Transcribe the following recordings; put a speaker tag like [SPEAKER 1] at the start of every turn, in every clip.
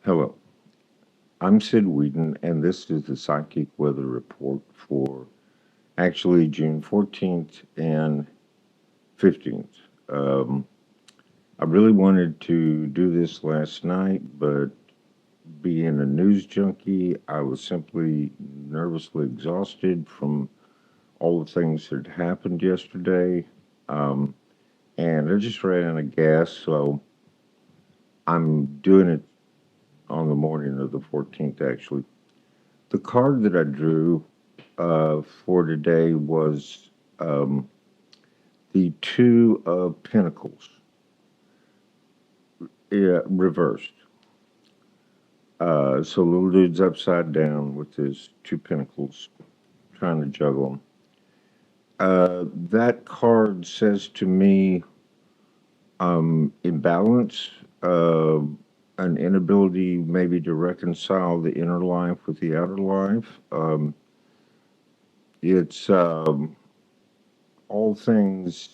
[SPEAKER 1] Hello, I'm Sid Whedon, and this is the Psychic Weather Report for actually June 14th and 15th. Um, I really wanted to do this last night, but being a news junkie, I was simply nervously exhausted from all the things that happened yesterday. Um, and I just ran out of gas, so I'm doing it on the morning of the 14th, actually. The card that I drew for today was the Two of Pentacles, yeah, reversed. So little dude's upside down with his two pentacles, trying to juggle them. That card says to me imbalance, uh, an inability maybe to reconcile the inner life with the outer life. It's all things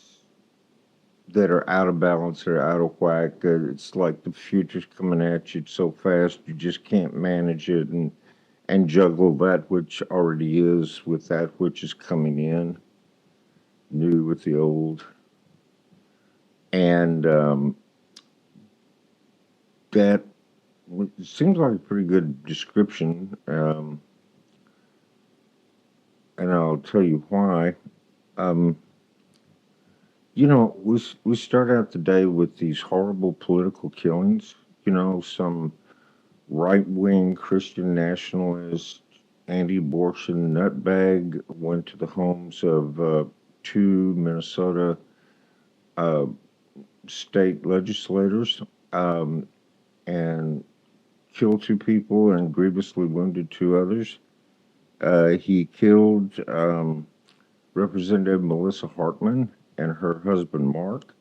[SPEAKER 1] that are out of balance or out of whack. It's like the future's coming at you so fast you just can't manage it and juggle that which already is with that which is coming in, new with the old. And that seems like a pretty good description, and I'll tell you why. Um, we start out the day with these horrible political killings. Some right wing Christian nationalist, anti abortion nutbag went to the homes of two Minnesota uh, state legislators um, and killed two people and grievously wounded two others. He killed Representative Melissa Hartman and her husband Mark.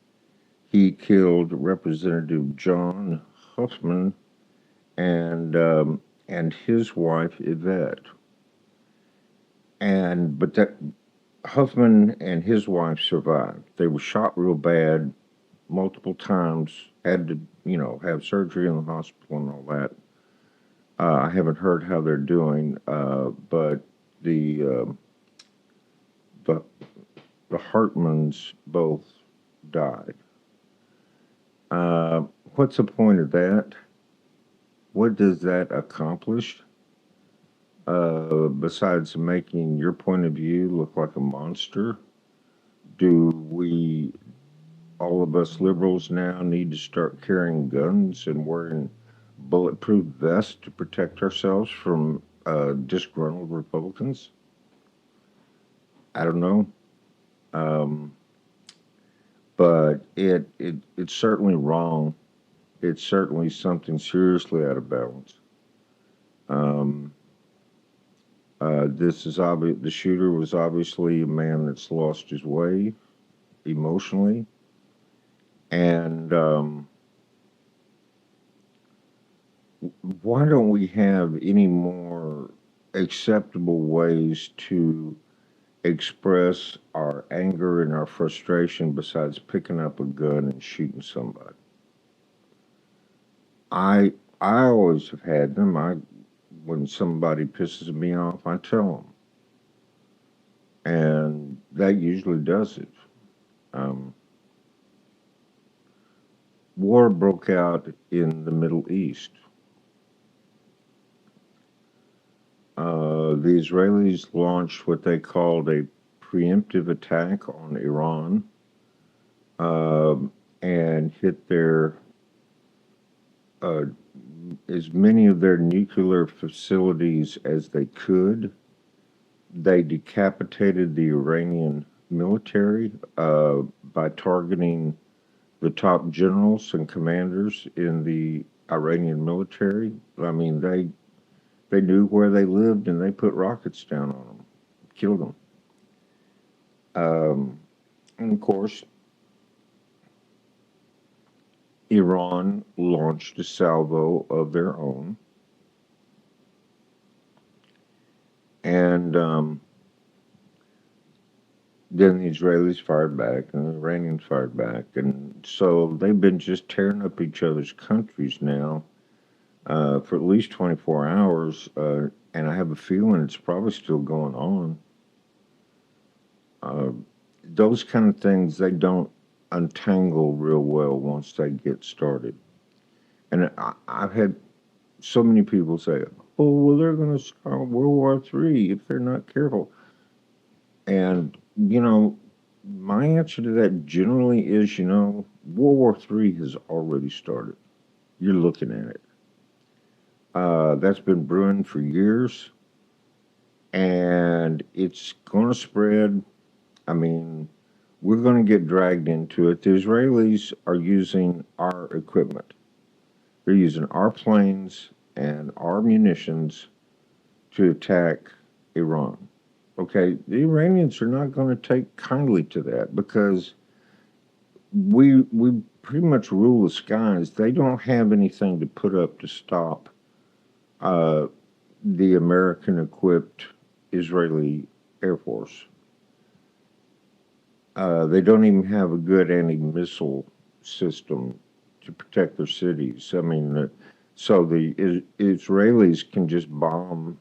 [SPEAKER 1] He killed Representative John Huffman and his wife Yvette. But that Huffman and his wife survived. They were shot real bad multiple times. Had to have surgery in the hospital and all that. I haven't heard how they're doing, but the uh, the the Hartmans both died. Uh, what's the point of that? What does that accomplish? Besides making your point of view look like a monster, do we, all of us liberals now, need to start carrying guns and wearing bulletproof vests to protect ourselves from disgruntled Republicans? I don't know. Um, but it's certainly wrong. It's certainly something seriously out of balance. Um, this is obvious. The shooter was obviously a man that's lost his way emotionally, and why don't we have any more acceptable ways to express our anger and our frustration besides picking up a gun and shooting somebody? I always have had them. When somebody pisses me off, I tell them, and that usually does it. Um, War broke out in the Middle East. The Israelis launched what they called a preemptive attack on Iran, and hit their uh, as many of their nuclear facilities as they could. They decapitated the Iranian military by targeting the top generals and commanders in the Iranian military. I mean, they knew where they lived and they put rockets down on them, killed them. And of course, Iran launched a salvo of their own, and then the Israelis fired back, and the Iranians fired back, and so they've been just tearing up each other's countries now. for at least 24 hours, and I have a feeling it's probably still going on. Uh, those kind of things, they don't untangle real well once they get started. And I've had so many people say, "Oh, well, they're going to start World War III if they're not careful." And my answer to that generally is, World War III has already started. You're looking at it. That's been brewing for years, and it's going to spread. I mean, we're going to get dragged into it. The Israelis are using our equipment. They're using our planes and our munitions to attack Iran. Okay, the Iranians are not going to take kindly to that because we pretty much rule the skies. They don't have anything to put up to stop uh, the American equipped Israeli Air Force. They don't even have a good anti missile system to protect their cities. I mean, so the Israelis can just bomb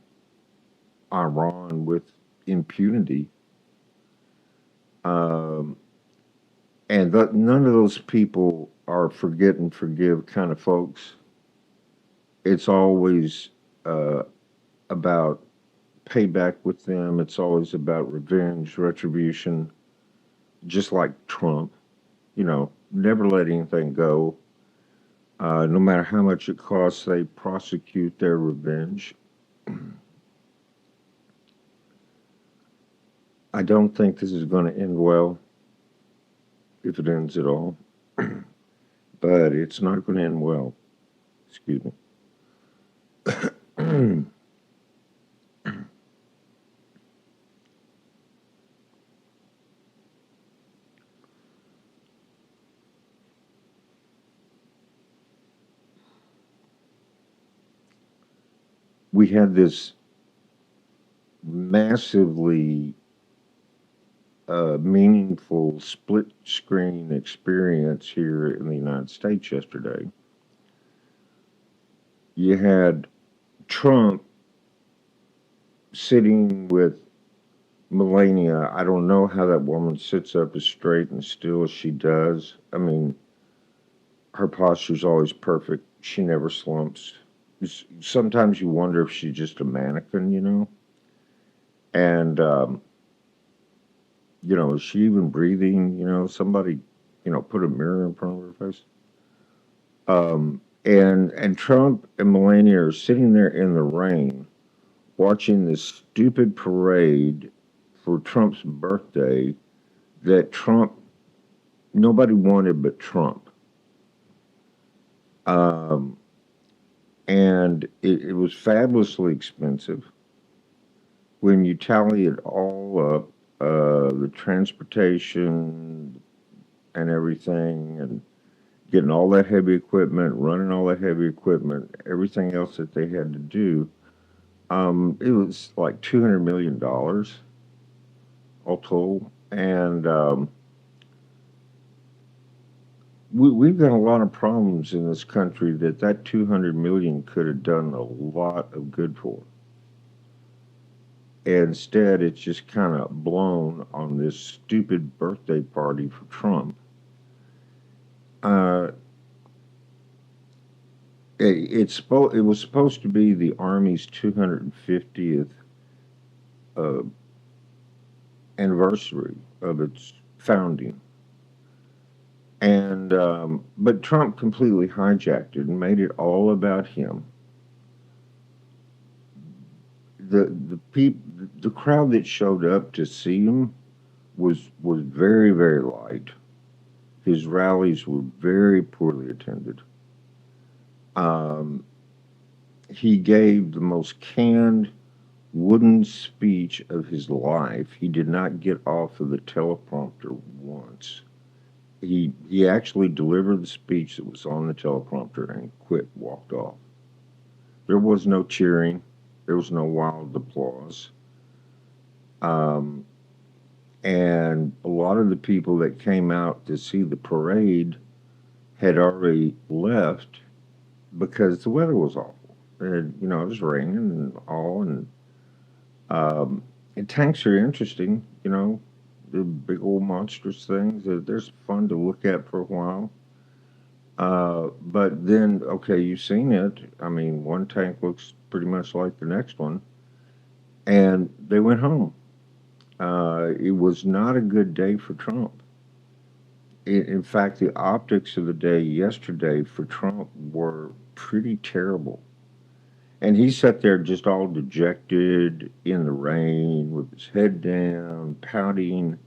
[SPEAKER 1] Iran with impunity. Um, and none of those people are forget and forgive kind of folks. It's always uh, about payback with them, it's always about revenge, retribution, just like Trump, never let anything go. No matter how much it costs, they prosecute their revenge. I don't think this is going to end well, if it ends at all, but it's not going to end well. Excuse me. We had this massively meaningful split screen experience here in the United States yesterday. You had Trump sitting with Melania. I don't know how that woman sits up as straight and still as she does. I mean, her posture's always perfect. She never slumps. Sometimes you wonder if she's just a mannequin. And, is she even breathing? Somebody, put a mirror in front of her face. And Trump and Melania are sitting there in the rain watching this stupid parade for Trump's birthday that nobody wanted but Trump. Um, and it was fabulously expensive. When you tally it all up, the transportation and everything, and getting all that heavy equipment, running all that heavy equipment, everything else that they had to do, it was like $200 million all told. And we've got a lot of problems in this country that 200 million could have done a lot of good for. Instead, it's just kind of blown on this stupid birthday party for Trump. Uh, it was supposed to be the Army's 250th uh, anniversary of its founding, and but Trump completely hijacked it and made it all about him. The crowd that showed up to see him was very, very light. His rallies were very poorly attended. Um, he gave the most canned wooden speech of his life. He did not get off of the teleprompter once. He actually delivered the speech that was on the teleprompter and quit, walked off. There was no cheering. There was no wild applause. Um, and a lot of the people that came out to see the parade had already left because the weather was awful. And, it was raining and all. Um, and tanks are interesting, the big old monstrous things. They're fun to look at for a while. But then, okay, you've seen it. I mean, one tank looks pretty much like the next one. And they went home. It was not a good day for Trump. In fact, the optics of the day yesterday for Trump were pretty terrible. And he sat there just all dejected in the rain with his head down, pouting,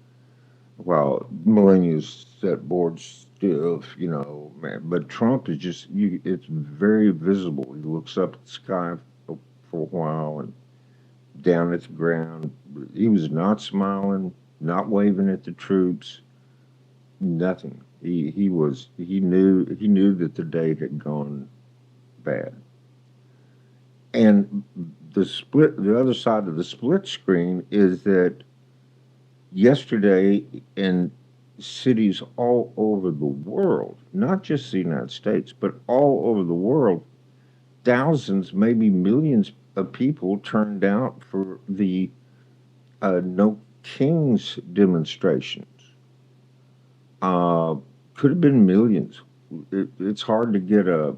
[SPEAKER 1] while Melania's sat bored stiff, man. But Trump is it's very visible. He looks up at the sky for a while and down at the ground. He was not smiling, not waving at the troops, nothing. He knew that the day had gone bad. And the other side of the split screen is that yesterday in cities all over the world, not just the United States, but all over the world, thousands, maybe millions of people turned out for the No Kings demonstrations. Uh, could have been millions. It's hard to get a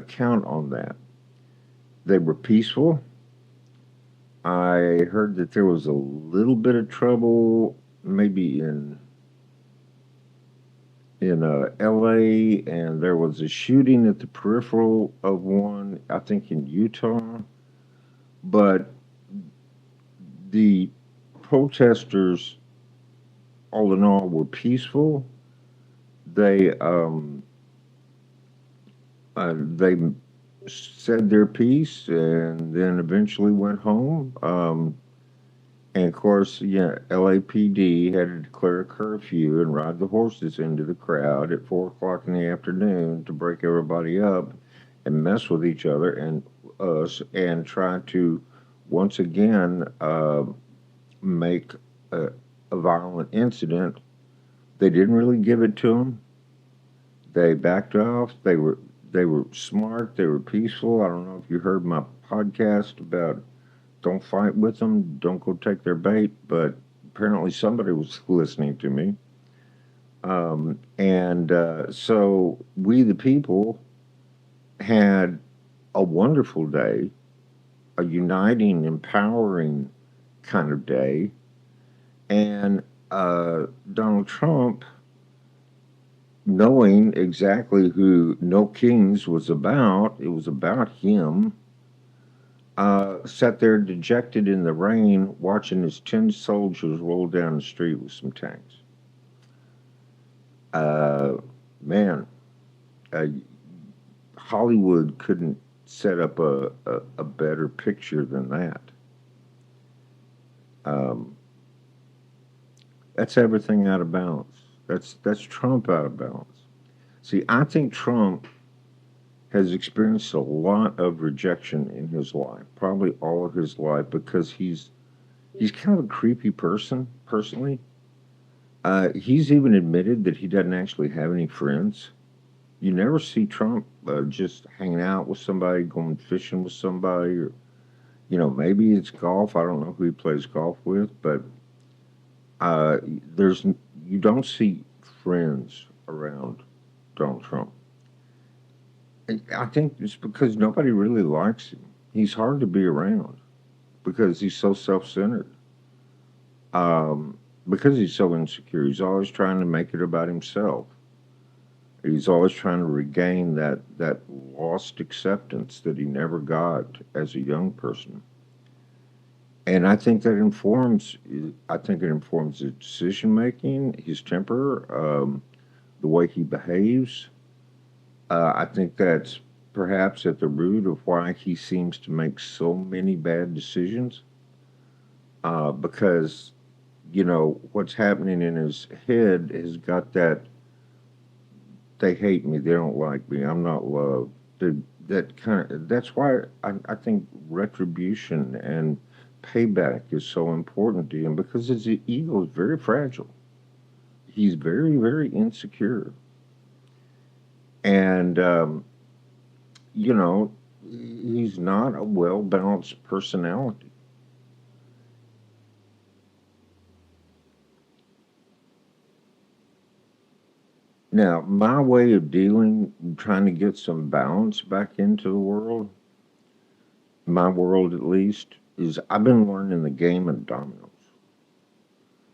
[SPEAKER 1] count on that. They were peaceful. I heard that there was a little bit of trouble, maybe in L.A., and there was a shooting at the peripheral of one, I think in Utah. But the protesters, all in all, were peaceful. They said their piece and then eventually went home. And of course, yeah, LAPD had to declare a curfew and ride the horses into the crowd at 4 o'clock in the afternoon to break everybody up and mess with each other and us and try to once again make a violent incident. They didn't really give it to them. They backed off. They were smart. They were peaceful. I don't know if you heard my podcast about don't fight with them, don't go take their bait, but apparently somebody was listening to me. And so we, the people, had a wonderful day, a uniting, empowering kind of day. And Donald Trump, knowing exactly who No Kings was about, it was about him, sat there dejected in the rain watching his 10 soldiers roll down the street with some tanks. Uh, Man, uh, Hollywood couldn't set up a better picture than that. Um, that's everything out of balance. That's Trump out of balance. See, I think Trump has experienced a lot of rejection in his life, probably all of his life, because he's kind of a creepy person personally. He's even admitted that he doesn't actually have any friends. You never see Trump just hanging out with somebody, going fishing with somebody, or maybe it's golf. I don't know who he plays golf with, but uh, there's you don't see friends around Donald Trump. And I think it's because nobody really likes him. He's hard to be around because he's so self-centered. Because he's so insecure, he's always trying to make it about himself. He's always trying to regain that lost acceptance that he never got as a young person. And I think it informs his decision making, his temper, the way he behaves. I think that's perhaps at the root of why he seems to make so many bad decisions. Because what's happening in his head has got that they hate me, they don't like me, I'm not loved. That's why I think retribution and payback is so important to him because his ego is very fragile. He's very, very insecure. And, you know, He's not a well-balanced personality. Now, my way of trying to get some balance back into the world, my world at least, is I've been learning the game of dominoes.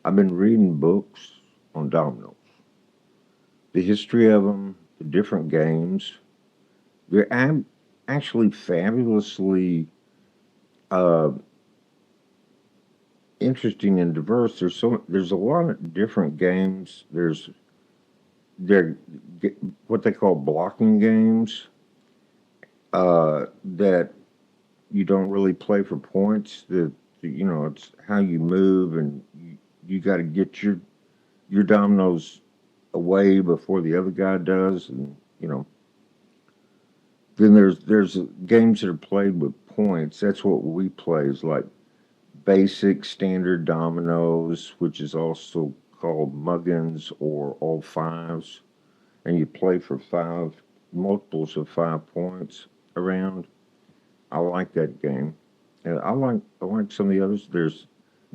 [SPEAKER 1] I've been reading books on dominoes, the history of them, the different games. They're actually fabulously uh, interesting and diverse. There's a lot of different games. They're what they call blocking games that you don't really play for points. It's how you move, and you got to get your dominoes away before the other guy does, and then there's games that are played with points. That's what we play is like basic standard dominoes, which is also called muggins or all fives, and you play for five multiples of 5 points around. I like that game, and I like some of the others. There's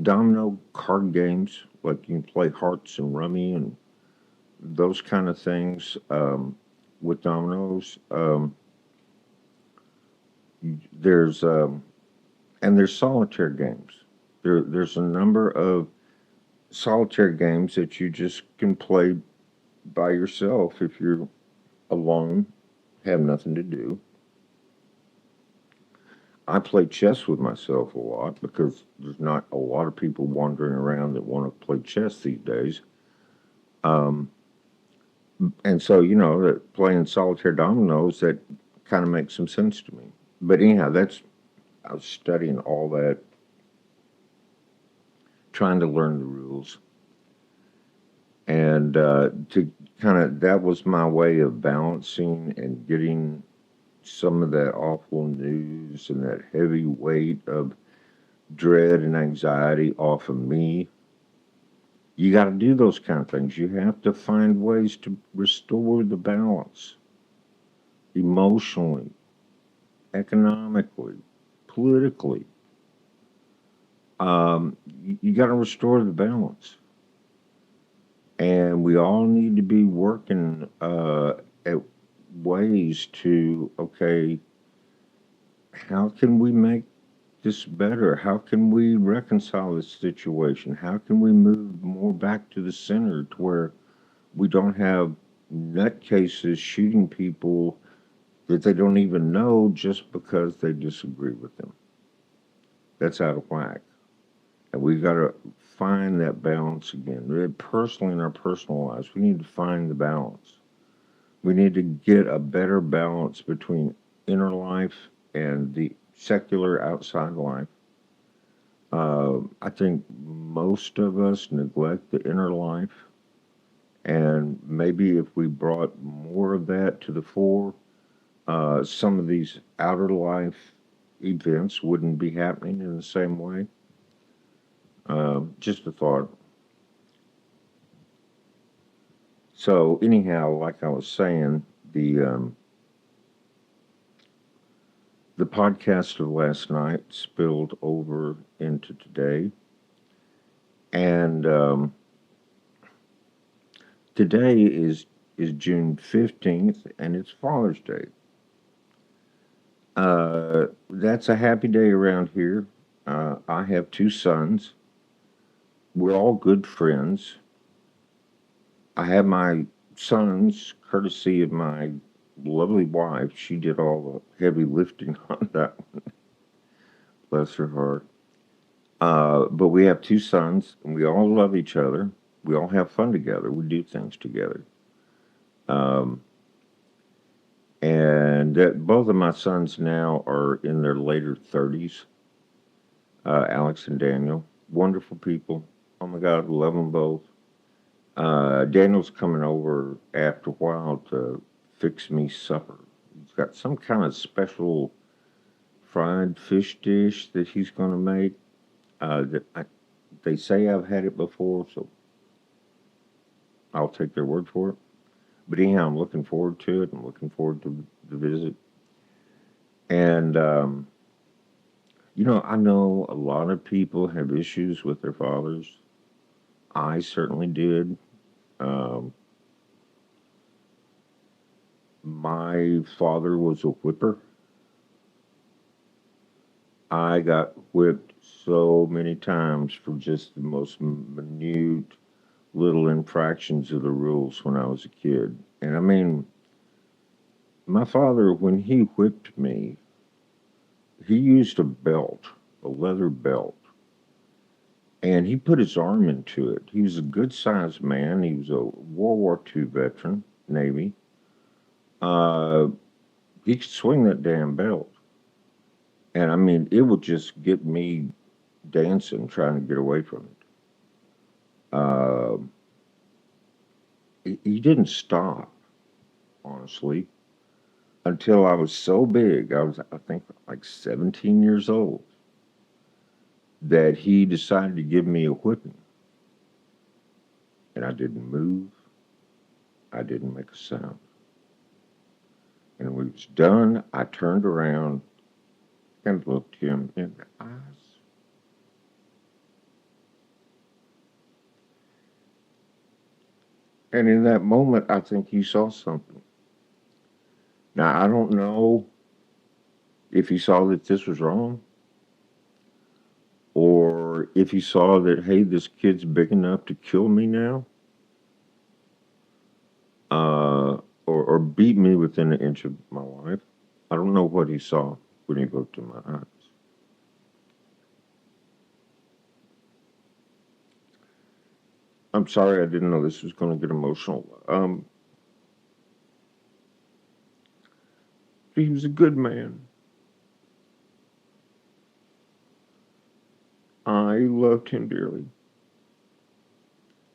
[SPEAKER 1] domino card games like you can play hearts and rummy and those kind of things with dominoes. There's and there's solitaire games. There's a number of solitaire games that you just can play by yourself if you're alone, have nothing to do. I play chess with myself a lot because there's not a lot of people wandering around that want to play chess these days. Um, and so, that playing solitaire dominoes, that kind of makes some sense to me. But anyhow, I was studying all that, trying to learn the rules. And to kind of, that was my way of balancing and getting some of that awful news and that heavy weight of dread and anxiety off of me. You got to do those kind of things. You have to find ways to restore the balance emotionally, economically, politically. You got to restore the balance. And we all need to be working at ways to, okay, how can we make this better? How can we reconcile this situation? How can we move more back to the center to where we don't have nutcases shooting people that they don't even know just because they disagree with them? That's out of whack. And we've got to find that balance again. Personally, in our personal lives, we need to find the balance. We need to get a better balance between inner life and the secular outside life. I think most of us neglect the inner life, and maybe if we brought more of that to the fore, some of these outer life events wouldn't be happening in the same way. Just a thought. So anyhow, like I was saying, the podcast of last night spilled over into today, and today is June 15th, and it's Father's Day. That's a happy day around here. I have two sons. We're all good friends. I have my sons, courtesy of my lovely wife. She did all the heavy lifting on that one. Bless her heart. But we have two sons, and we all love each other. We all have fun together. We do things together. Um, and both of my sons now are in their later 30s, Alex and Daniel. Wonderful people. Oh my God, love them both. Daniel's coming over after a while to fix me supper. He's got some kind of special fried fish dish that he's going to make. They say I've had it before, so I'll take their word for it. But anyhow, I'm looking forward to it. I'm looking forward to the visit. And, I know a lot of people have issues with their fathers. I certainly did. Um, my father was a whipper. I got whipped so many times for just the most minute little infractions of the rules when I was a kid. And I mean, my father, when he whipped me, he used a belt, a leather belt, and he put his arm into it. He was a good sized man. He was a World War II veteran, Navy. Uh, he could swing that damn belt. And I mean, it would just get me dancing, trying to get away from it. Uh, he didn't stop, honestly, until I was so big. I think, like 17 years old, that he decided to give me a whipping. And I didn't move. I didn't make a sound. And when he was done, I turned around and looked him in the eyes. And in that moment, I think he saw something. Now, I don't know if he saw that this was wrong, or if he saw that, hey, this kid's big enough to kill me now, uh, or beat me within an inch of my life. I don't know what he saw when he looked in my eyes. I'm sorry, I didn't know this was going to get emotional. He was a good man. I loved him dearly.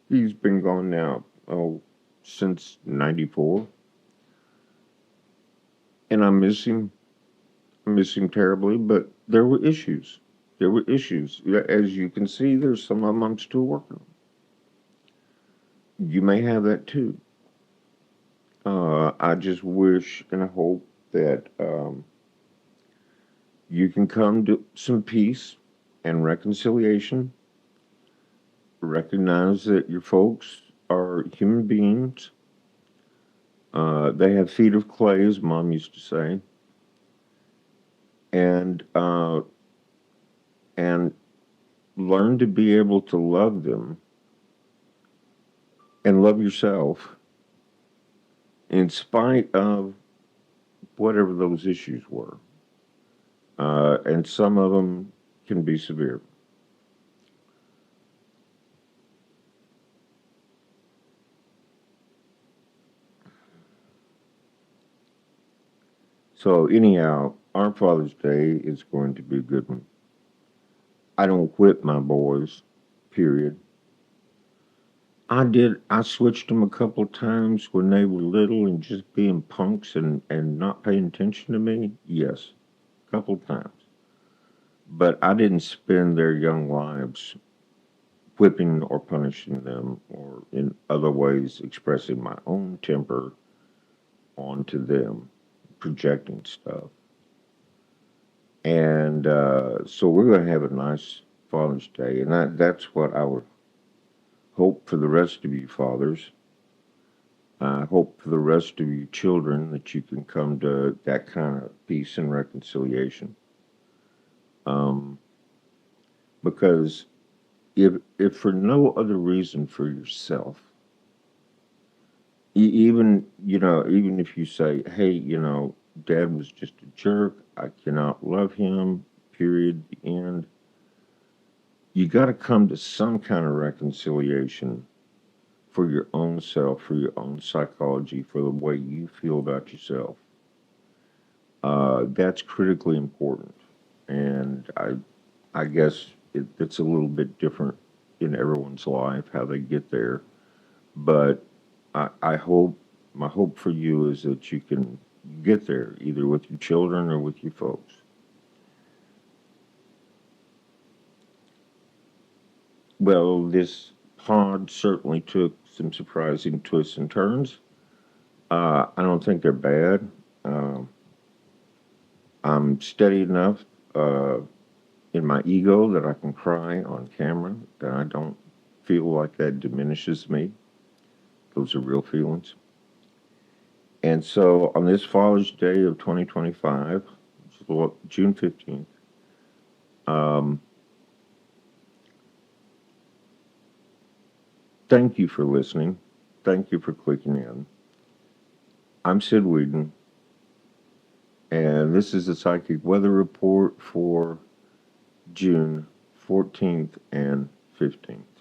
[SPEAKER 1] He's been gone now, since '94, and I miss him. I miss him terribly, but there were issues. There were issues. Yeah, as you can see, there's some of them I'm still working on. You may have that too. I just wish and hope that you can come to some peace and reconciliation. Recognize that your folks are human beings. They have feet of clay, as Mom used to say, and and learn to be able to love them and love yourself in spite of whatever those issues were. And some of them can be severe. So, anyhow, our Father's Day is going to be a good one. I don't whip my boys, period. I switched them a couple of times when they were little and just being punks and not paying attention to me. Yes, a couple of times. But I didn't spend their young lives whipping or punishing them or in other ways expressing my own temper onto them, projecting stuff. And so we're going to have a nice Father's Day. And that's what I would hope for the rest of you fathers. I hope for the rest of you children that you can come to that kind of peace and reconciliation. Um, because if for no other reason for yourself, even if you say, hey, Dad was just a jerk, I cannot love him, period, the end. You got to come to some kind of reconciliation for your own self, for your own psychology, for the way you feel about yourself. That's critically important. And I guess it's a little bit different in everyone's life how they get there. But I hope, my hope for you is that you can get there either with your children or with your folks. Well, this pod certainly took some surprising twists and turns. I don't think they're bad. Um, I'm steady enough in my ego that I can cry on camera, that I don't feel like that diminishes me. Those are real feelings. And so on this Father's Day of 2025, June 15th, um, thank you for listening. Thank you for clicking in. I'm Sid Whedon, and this is the Psychic Weather Report for June 14th and 15th.